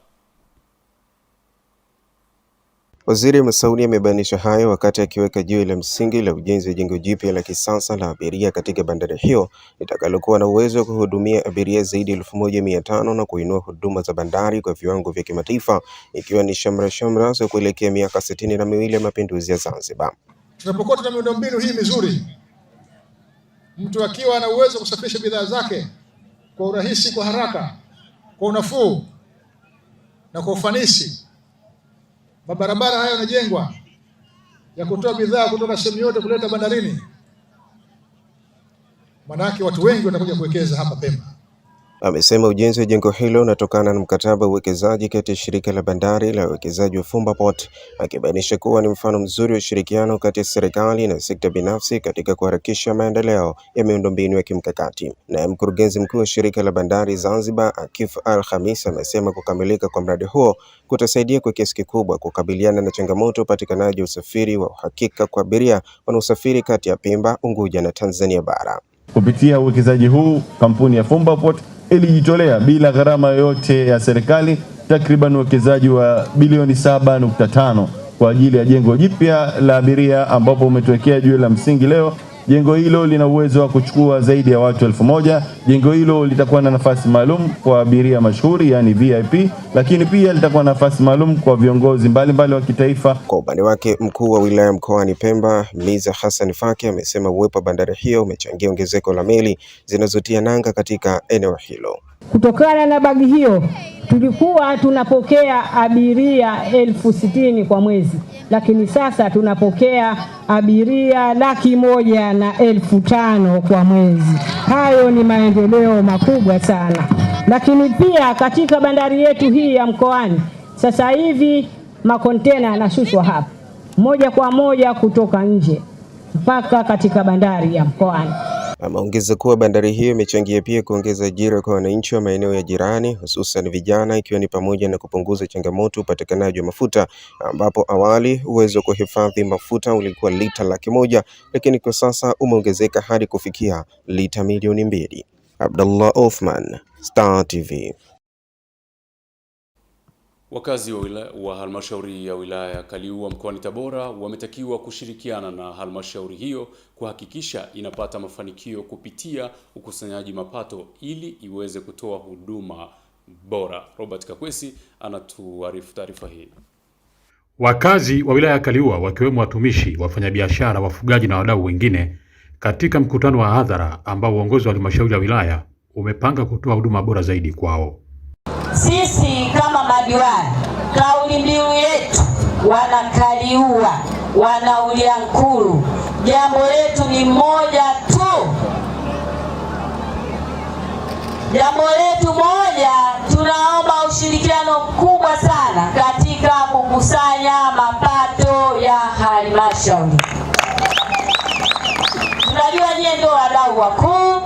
Waziri Masauni amebainisha hayo wakati akiweka jiwe la msingi la ujenzi wa jengo jipya la kisasa la abiria katika bandari hiyo litakalokuwa na uwezo wa kuhudumia abiria zaidi ya 1500 na kuinua huduma za bandari kwa viwango vya kimataifa, ikiwa ni shamra za kuelekea miaka 62 ya mapinduzi ya Zanzibar. Tunapokuwa tuna miundombinu hii mizuri, mtu akiwa na uwezo kusafirisha bidhaa zake kwa urahisi, kwa haraka, kwa unafuu na kwa ufanisi, mabarabara haya yanajengwa ya kutoa bidhaa kutoka sehemu yote kuleta bandarini, manake watu wengi watakuja kuwekeza hapa Pemba. Amesema ujenzi wa jengo hilo unatokana na mkataba wa uwekezaji kati ya shirika la bandari la uwekezaji wa Fumbaport, akibainisha kuwa ni mfano mzuri wa ushirikiano kati ya serikali na sekta binafsi katika kuharakisha maendeleo ya miundombinu ya kimkakati. Na mkurugenzi mkuu wa shirika la bandari Zanzibar, Akif Al-Khamis, amesema kukamilika kwa mradi huo kutasaidia kwa kiasi kikubwa kukabiliana na changamoto upatikanaji wa usafiri wa uhakika kwa abiria wanaosafiri kati ya Pemba, Unguja na Tanzania bara. Kupitia uwekezaji huu, kampuni ya Fumbaport ilijitolea bila gharama yoyote ya serikali takriban uwekezaji wa bilioni 7.5 kwa ajili ya jengo jipya la abiria, ambapo umetuwekea jiwe la msingi leo. Jengo hilo lina uwezo wa kuchukua zaidi ya watu 1000 Jengo hilo litakuwa na nafasi maalum kwa abiria mashuhuri, yani VIP, lakini pia litakuwa na nafasi maalum kwa viongozi mbalimbali wa kitaifa. Kwa upande wake, mkuu wa wilaya mkoani Pemba, Miza Hassan Faki, amesema uwepo wa bandari hiyo umechangia ongezeko la meli zinazotia nanga katika eneo hilo. Kutokana na bagi hiyo, tulikuwa tunapokea abiria 60,000 kwa mwezi, lakini sasa tunapokea abiria 105,000 kwa mwezi. Hayo ni maendeleo makubwa sana. Lakini pia katika bandari yetu hii ya mkoani, sasa hivi makontena yanashushwa hapa moja kwa moja kutoka nje mpaka katika bandari ya mkoani. Ameongeza kuwa bandari hiyo imechangia pia kuongeza ajira kwa wananchi wa maeneo ya jirani, hususan vijana, ikiwa ni pamoja na kupunguza changamoto upatikanaji wa mafuta, ambapo awali uwezo wa kuhifadhi mafuta ulikuwa lita 100,000, lakini kwa sasa umeongezeka hadi kufikia lita milioni 2. Abdullah Othman, Star TV. Wakazi wa halmashauri ya wilaya ya Kaliua mkoani Tabora wametakiwa kushirikiana na halmashauri hiyo kuhakikisha inapata mafanikio kupitia ukusanyaji mapato ili iweze kutoa huduma bora. Robert Kakwesi anatuarifu taarifa hii. Wakazi wa wilaya ya Kaliua wakiwemo watumishi, wafanyabiashara, wafugaji na wadau wengine katika mkutano wa hadhara ambao uongozi wa halmashauri ya wilaya umepanga kutoa huduma bora zaidi kwao. Sisi kama madiwani, kauli mbiu yetu wana Kaliua, wana Uliankuru, jambo letu ni moja tu. Jambo letu moja, tunaomba ushirikiano mkubwa sana katika kukusanya mapato ya halmashauri. Tunajua nyie ndio wadau wakuu.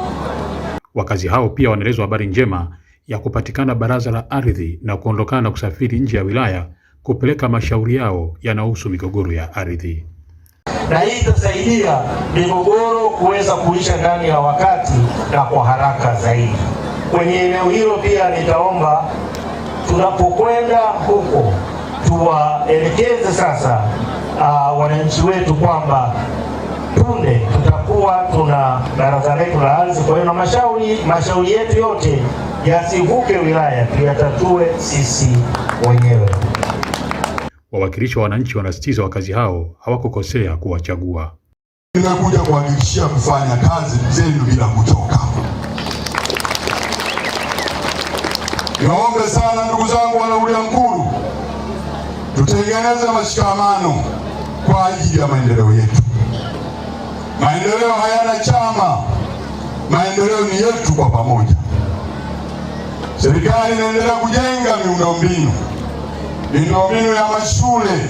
Wakazi hao pia wanaelezwa habari njema ya kupatikana baraza la ardhi na kuondokana na kusafiri nje ya wilaya kupeleka mashauri yao yanahusu migogoro ya ardhi. Na hii itasaidia migogoro kuweza kuisha ndani ya wakati na kwa haraka zaidi. Kwenye eneo hilo pia nitaomba tunapokwenda huko tuwaelekeze sasa wananchi wetu kwamba punde tutakuwa tuna baraza letu la ardhi. Kwa hiyo na mashauri yetu yote yasivuke wilaya, tuyatatue sisi wenyewe. Wawakilishi wa wananchi wanasisitiza wakazi hao hawakukosea kuwachagua. Nimekuja kuhakikishia kufanya kazi zenu bila kuchoka. Niombe sana ndugu zangu wana Uliankuru, tutengeneze mashikamano kwa ajili ya maendeleo yetu. Maendeleo hayana chama, maendeleo ni yetu kwa pamoja. Serikali inaendelea kujenga miundombinu ya mashule,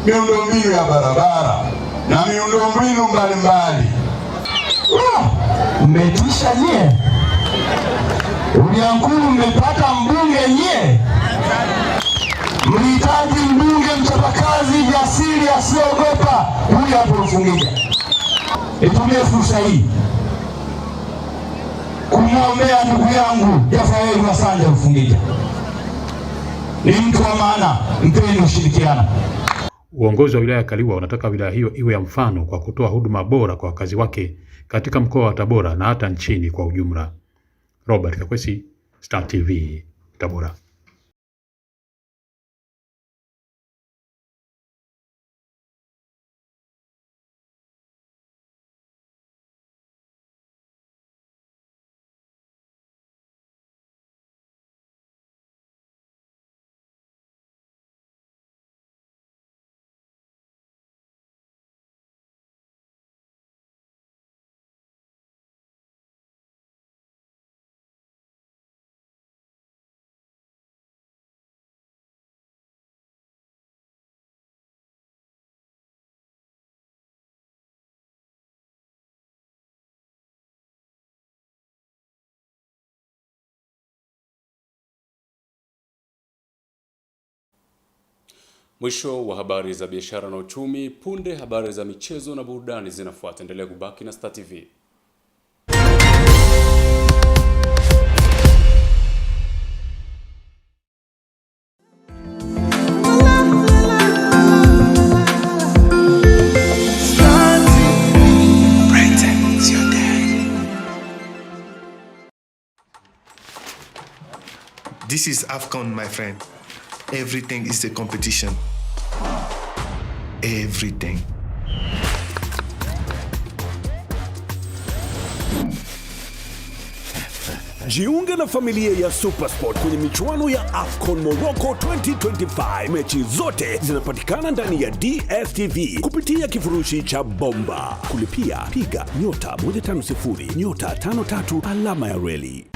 miundombinu ya barabara na miundombinu mbalimbali. Mmetisha nyie. Uliankuru mmepata mbunge nyie. Mlihitaji mbunge mchapakazi, jasiri, asiogopa. Huyu hapo Rufungija. Nitumie fursa hii kumwombea ndugu yangu Jafari Masanja Rufungija. Ni mtu wa maana, mpeni ushirikiano. Uongozi wa wilaya ya Kaliua unataka wilaya hiyo iwe ya mfano kwa kutoa huduma bora kwa wakazi wake katika mkoa wa Tabora na hata nchini kwa ujumla. Robert Kakwesi, Star TV, Tabora. Mwisho wa habari za biashara na uchumi. Punde habari za michezo na burudani zinafuata. Endelea kubaki na Star TV. This is AFCON, my friend. Everything is a competition. Everything. Jiunge na familia ya Supersport kwenye michuano ya AFCON Morocco 2025. Mechi zote zinapatikana ndani ya DStv kupitia kifurushi cha bomba. Kulipia piga *150 *53 alama ya reli.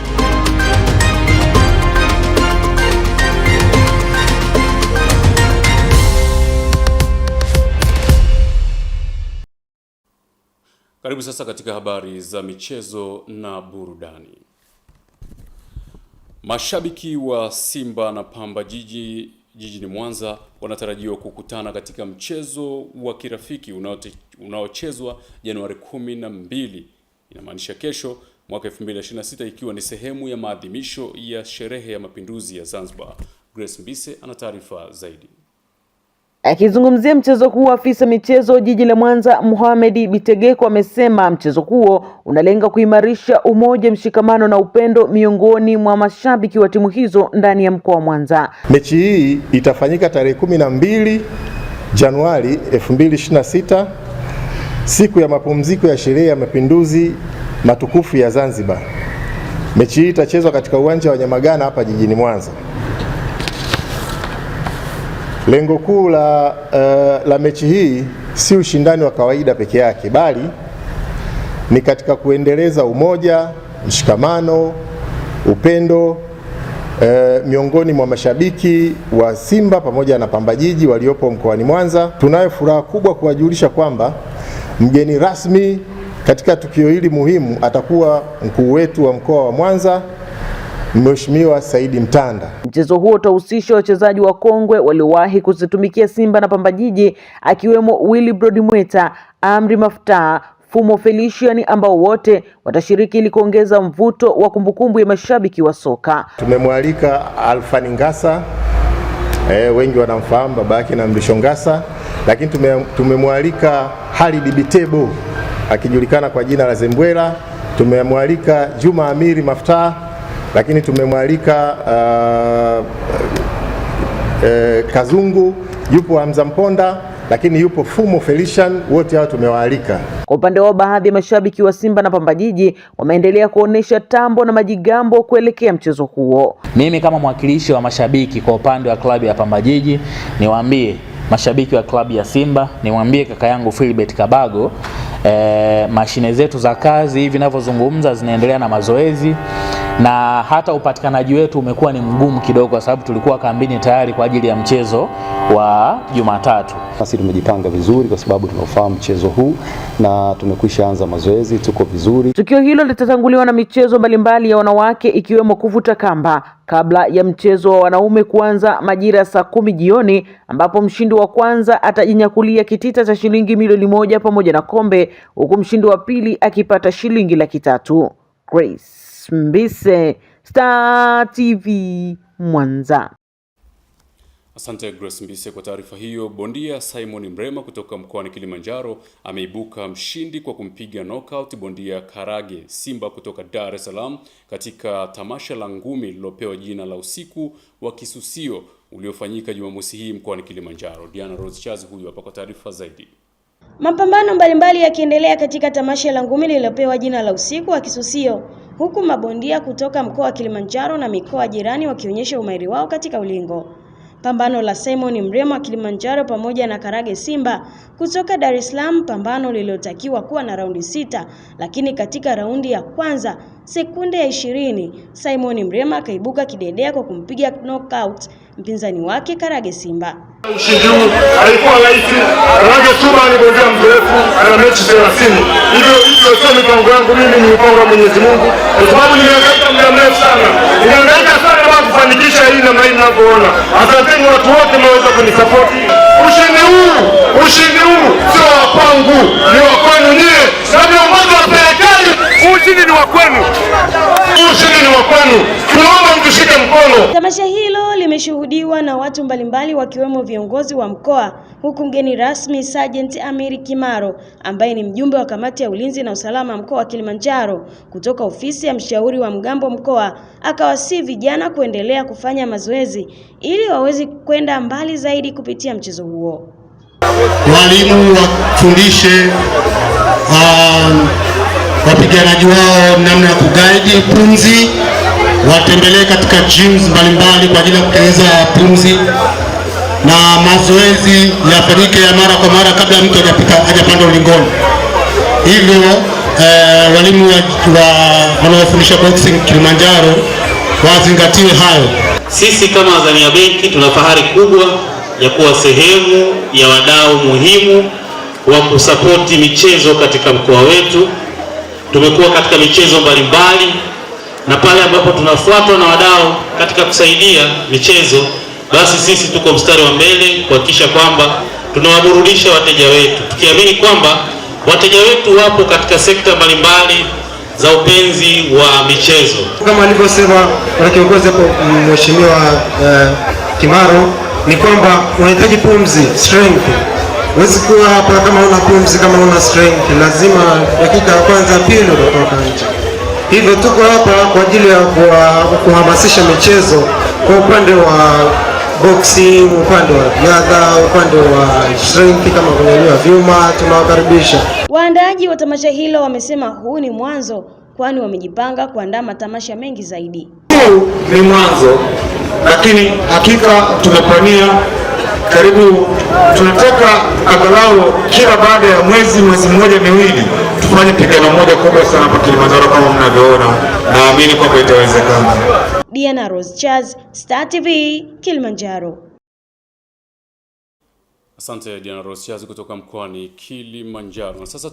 Karibu sasa katika habari za michezo na burudani. Mashabiki wa Simba na Pamba jijini Mwanza wanatarajiwa kukutana katika mchezo wa kirafiki unaochezwa Januari 12, inamaanisha kesho, mwaka 2026, ikiwa ni sehemu ya maadhimisho ya sherehe ya mapinduzi ya Zanzibar. Grace Mbise ana taarifa zaidi. Akizungumzia mchezo huu, afisa michezo jiji la Mwanza Mohamed Bitegeko amesema mchezo huo unalenga kuimarisha umoja, mshikamano na upendo miongoni mwa mashabiki wa timu hizo ndani ya mkoa wa Mwanza. Mechi hii itafanyika tarehe 12 Januari 2026, siku ya mapumziko ya sherehe ya mapinduzi matukufu ya Zanzibar. Mechi hii itachezwa katika uwanja wa Nyamagana hapa jijini Mwanza. Lengo kuu la mechi hii si ushindani wa kawaida peke yake, bali ni katika kuendeleza umoja, mshikamano, upendo miongoni mwa mashabiki wa Simba pamoja na Pamba Jiji waliopo mkoani Mwanza. Tunayo furaha kubwa kuwajulisha kwamba mgeni rasmi katika tukio hili muhimu atakuwa mkuu wetu wa mkoa wa Mwanza, Mheshimiwa Saidi Mtanda. Mchezo huo utahusisha wachezaji wa kongwe waliowahi kuzitumikia Simba na Pamba Jiji, akiwemo Willibrod Mweta, Amri Maftaa, Fumo Felician, ambao wote watashiriki ili kuongeza mvuto wa kumbukumbu ya mashabiki wa soka. Tumemwalika Alfani Ngasa, wengi wanamfahamu baba yake na Mrisho Ngasa, lakini tumemwalika Halid Bitebo akijulikana kwa jina la Zembwela, tumemwalika Juma Amiri Maftaa, lakini tumemwalika Kazungu, yupo Hamza Mponda, lakini yupo Fumo Felician, wote hao tumewaalika. Kwa upande wao, baadhi ya mashabiki wa Simba na Pamba Jiji wameendelea kuonesha tambo na majigambo kuelekea mchezo huo. Mimi kama mwakilishi wa mashabiki kwa upande wa klabu ya Pamba Jiji, niwaambie mashabiki wa klabu ya Simba, niwaambie kaka yangu Philbert Kabago, mashine zetu za kazi hivi ninavyozungumza zinaendelea na mazoezi, na hata upatikanaji wetu umekuwa ni mgumu kidogo kwa sababu tulikuwa kambini tayari kwa ajili ya mchezo wa Jumatatu. Sisi tumejipanga vizuri kwa sababu tunafahamu mchezo huu na tumekwisha anza mazoezi, tuko vizuri. Tukio hilo litatanguliwa na michezo mbalimbali ya wanawake ikiwemo kuvuta kamba kabla ya mchezo wa wanaume kuanza majira saa 10 jioni, ambapo mshindi wa kwanza atajinyakulia kitita cha shilingi milioni 1 pamoja na kombe, huku mshindi wa pili akipata shilingi 300,000. Grace Mbise, Star TV, Mwanza. Asante Grace Mbise kwa taarifa hiyo. Bondia Simon Mrema kutoka mkoani Kilimanjaro ameibuka mshindi kwa kumpiga knockout bondia Karage Simba kutoka Dar es Salaam katika tamasha la ngumi lililopewa jina la usiku wa kisusio uliofanyika Jumamosi hii mkoani Kilimanjaro. Diana Rose Chazi huyu hapa kwa taarifa zaidi. Mapambano mbalimbali yakiendelea katika tamasha la ngumi lililopewa jina la usiku wa kisusio, huku mabondia kutoka mkoa wa Kilimanjaro na mikoa jirani wakionyesha umahiri wao katika ulingo. Pambano la Simon Mrema wa Kilimanjaro pamoja na Karage Simba kutoka Dar es Salaam, pambano lililotakiwa kuwa na raundi 6, lakini katika raundi ya kwanza sekunde ya 20 Simon Mrema akaibuka kidedea kwa kumpiga knockout mpinzani wake Karage Simba. Ushindi huu alikuwa rahisi. Karage Simba ni bondia mzoefu, ana mechi 30. Hivyo sio mipango yangu mimi, ni mipango ya Mwenyezi Mungu, kwa sababu nimehangaika muda mrefu sana. Nimehangaika sana na kufanikisha hii na mimi ninavyoona. Asanteni watu wote mnaweza kunisupport. Ushindi huu sio wa kwangu, ni wa kwenu nyie. Na viongozi wa serikali, ushindi ni wa kwenu. Ushindi ni wa kwenu. Tunaomba mtushike mkono. Tamasha hilo limeshuhudiwa na watu mbalimbali wakiwemo viongozi wa mkoa huku mgeni rasmi Sergeant Amiri Kimaro ambaye ni mjumbe wa kamati ya ulinzi na usalama mkoa wa Kilimanjaro kutoka ofisi ya mshauri wa mgambo mkoa akawasihi vijana kuendelea kufanya mazoezi ili waweze kwenda mbali zaidi kupitia mchezo huo. Walimu wafundishe wapiganaji wao namna ya kuguide pumzi, watembelee katika gyms mbalimbali kwa ajili ya kutengeneza pumzi, na mazoezi yafanyike ya mara kwa mara kabla mtu hajapanda ulingoni. Hivyo walimu wanaofundisha boxing Kilimanjaro wazingatie hayo. Sisi kama Azania Benki tuna fahari kubwa ya kuwa sehemu ya wadau muhimu wa kusapoti michezo katika mkoa wetu. Tumekuwa katika michezo mbalimbali, na pale ambapo tunafuatwa na wadau katika kusaidia michezo, basi sisi tuko mstari wa mbele kuhakikisha kwamba tunawaburudisha wateja wetu, tukiamini kwamba wateja wetu wapo katika sekta mbalimbali za upenzi wa michezo. Kama alivyosema na kiongozi hapo Mheshimiwa Kimaro, ni kwamba unahitaji pumzi, strength. Huwezi kuwa hapa kama una pumzi, kama una strength. Lazima dakika ya kwanza ya pili utatoka nje. Hivyo tuko hapa kwa ajili ya kuhamasisha michezo kwa upande wa boxing, upande wa riadha, upande wa strength kama kunyanyua vyuma. Tunawakaribisha. Waandaaji wa tamasha hilo wamesema huu ni mwanzo, kwani wamejipanga kuandaa matamasha mengi zaidi. Huu ni mwanzo, lakini hakika tumepania karibu, tunataka angalau kila baada ya mwezi mmoja miwili tufanye pigano moja kubwa sana hapa Kilimanjaro kama mnavyoona. Naamini kwamba itawezekana. Diana Rose Charles, Star TV, Kilimanjaro. Asante Diana Rose Charles kutoka mkoani Kilimanjaro. Na sasa